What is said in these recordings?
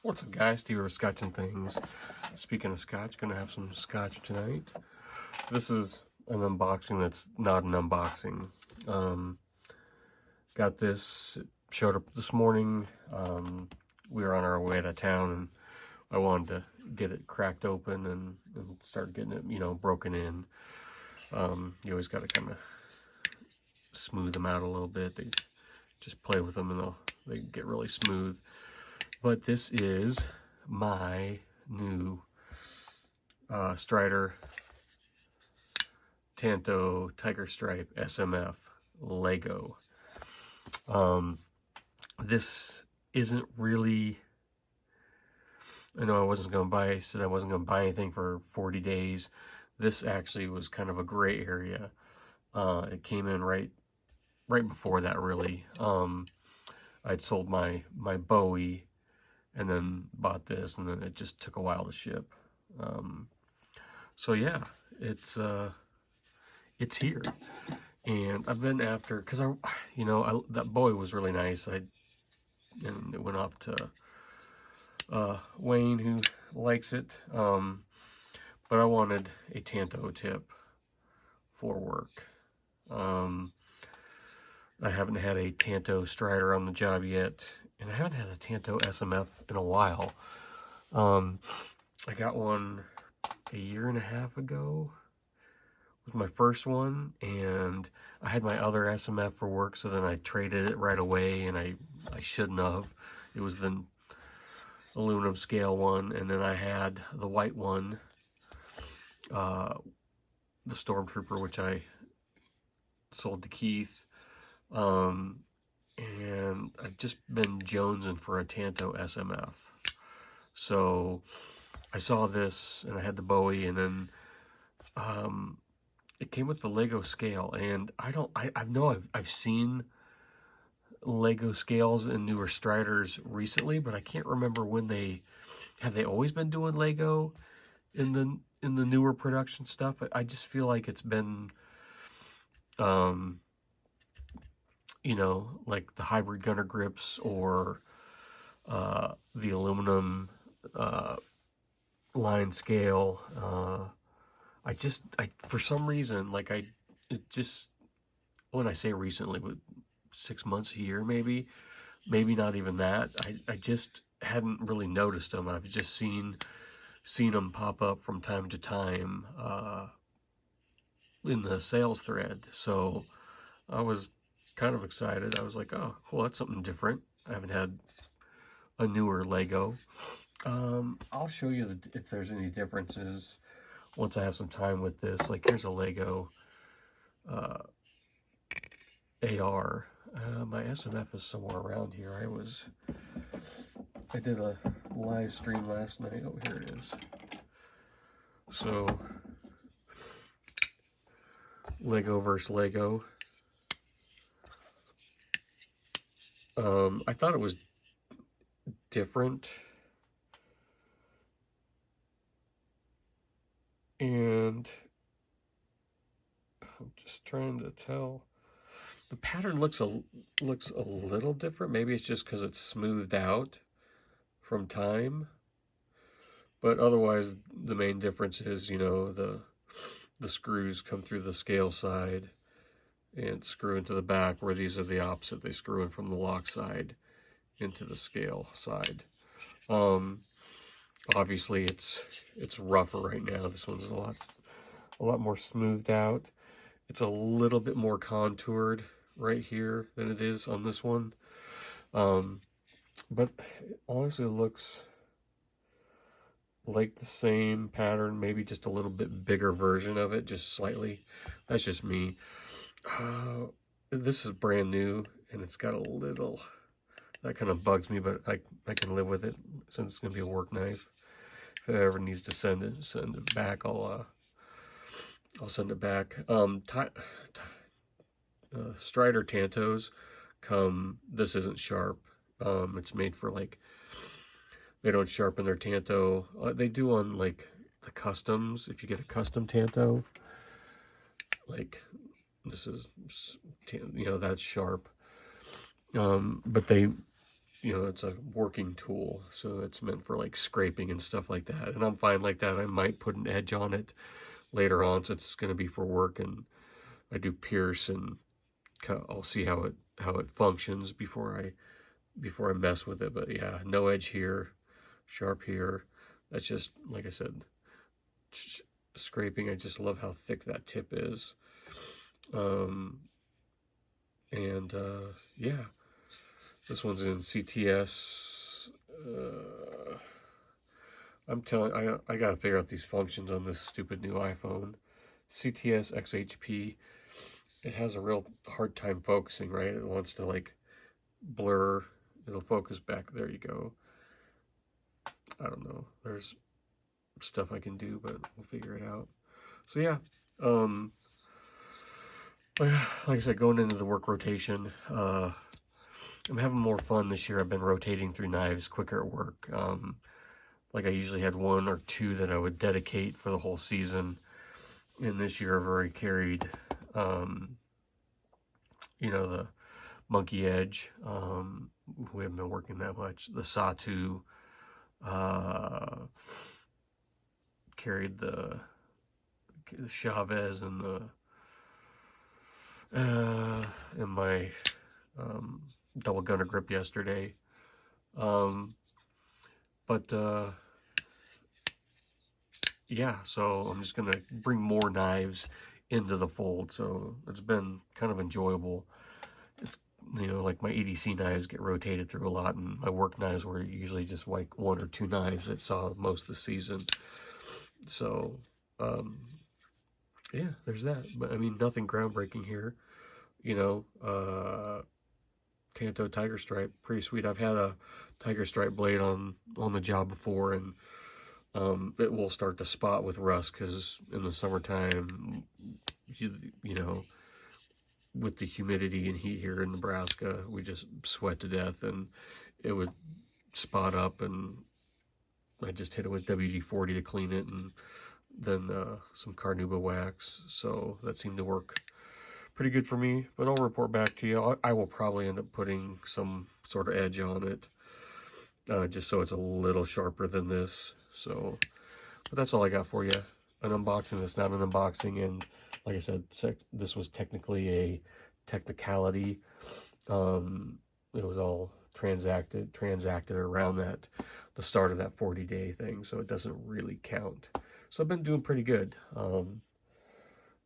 What's up, guys? Steve over Scotch and Things. Speaking of Scotch, gonna have some Scotch tonight. This is an unboxing that's not an unboxing. Got this, it showed up this morning. We were on our way to town and I wanted to get it cracked open and start getting it, broken in. You always got to kind of smooth them out a little bit. They just play with them and they get really smooth. But this is my new Strider Tanto Tiger Stripe SMF Lego. This isn't really, I know I said I wasn't going to buy anything for 40 days. This actually was kind of a gray area. It came in right before that, really. I'd sold my Bowie and then bought this, and then it just took a while to ship. So yeah, it's here, and I've been after, because that Bowie was really nice. And it went off to Wayne, who likes it. But I wanted a Tanto tip for work. I haven't had a Tanto Strider on the job yet, and I haven't had a Tanto SMF in a while. I got one a year and a half ago. It was my first one, and I had my other SMF for work, so then I traded it right away, and I shouldn't have. It was the aluminum scale one, and then I had the white one, the Stormtrooper, which I sold to Keith. And I've just been jonesing for a Tanto SMF. So I saw this, and I had the Bowie, and then it came with the Lego scale. And I've seen Lego scales in newer Striders recently, but I can't remember when have they always been doing Lego in the newer production stuff. I just feel like it's been like the hybrid gunner grips or the aluminum line scale. I for some reason, when I say recently, with 6 months, a year, maybe not even that, I just hadn't really noticed them. I've just seen them pop up from time to time in the sales thread. So I was kind of excited. I was like, oh, cool, that's something different. I haven't had a newer Lego. I'll show you if there's any differences once I have some time with this. Like, here's a Lego AR. My SMF is somewhere around here. I did a live stream last night. Oh, here it is. So, Lego versus Lego. I thought it was different, and I'm just trying to tell. The pattern looks a little different. Maybe it's just because it's smoothed out from time, but otherwise the main difference is, the screws come through the scale side and screw into the back, where these are the opposite. They screw in from the lock side into the scale side. Obviously it's rougher right now. This one's a lot more smoothed out. It's a little bit more contoured right here than it is on this one. But honestly, it looks like the same pattern, maybe just a little bit bigger version of it, just slightly. That's just me. This is brand new, and it's got a little, that kind of bugs me, but I can live with it since it's gonna be a work knife. If it ever needs to send it back, I'll send it back. Strider Tantos this isn't sharp. It's made for, they don't sharpen their Tanto. They do on the customs. If you get a custom Tanto, this is, that's sharp. But they you know, it's a working tool, so it's meant for like scraping and stuff like that, and I'm fine like that. I might put an edge on it later on, since it's going to be for work, and I do pierce, and I'll see how it functions before I mess with it. But yeah, no edge here, sharp here. That's just, like I said, scraping. I just love how thick that tip is. And yeah, this one's in CTS. I'm telling, I gotta figure out these functions on this stupid new iPhone. CTS XHP. It has a real hard time focusing, right? It wants to like blur. It'll focus back. There you go. I don't know. There's stuff I can do, but we'll figure it out. So yeah, like I said, going into the work rotation, I'm having more fun this year. I've been rotating through knives quicker at work. Like I usually had 1 or 2 that I would dedicate for the whole season. And this year I've already carried, you know, the Monkey Edge. We haven't been working that much. The Sawtooth, carried the Chavez and in my double gunner grip yesterday. Yeah, so I'm just gonna bring more knives into the fold. So it's been kind of enjoyable. It's, you know, like my EDC knives get rotated through a lot, and my work knives were usually just like 1 or 2 knives that saw most of the season. So yeah, there's that. But I mean, nothing groundbreaking here. You know, Tanto Tiger Stripe, pretty sweet. I've had a Tiger Stripe blade on the job before, and it will start to spot with rust, because in the summertime, you know, with the humidity and heat here in Nebraska, we just sweat to death, and it would spot up, and I just hit it with WD-40 to clean it, and then some Carnauba wax. So that seemed to work pretty good for me, but I'll report back to you. I will probably end up putting some sort of edge on it, just so it's a little sharper than this. So, but that's all I got for you. An unboxing that's not an unboxing, and like I said, this was technically a technicality. It was all transacted around the start of that 40-day thing, so it doesn't really count. So I've been doing pretty good.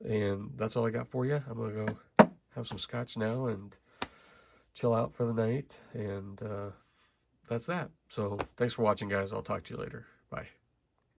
And that's all I got for you. I'm gonna go have some scotch now and chill out for the night, and that's that. So thanks for watching, guys. I'll talk to you later.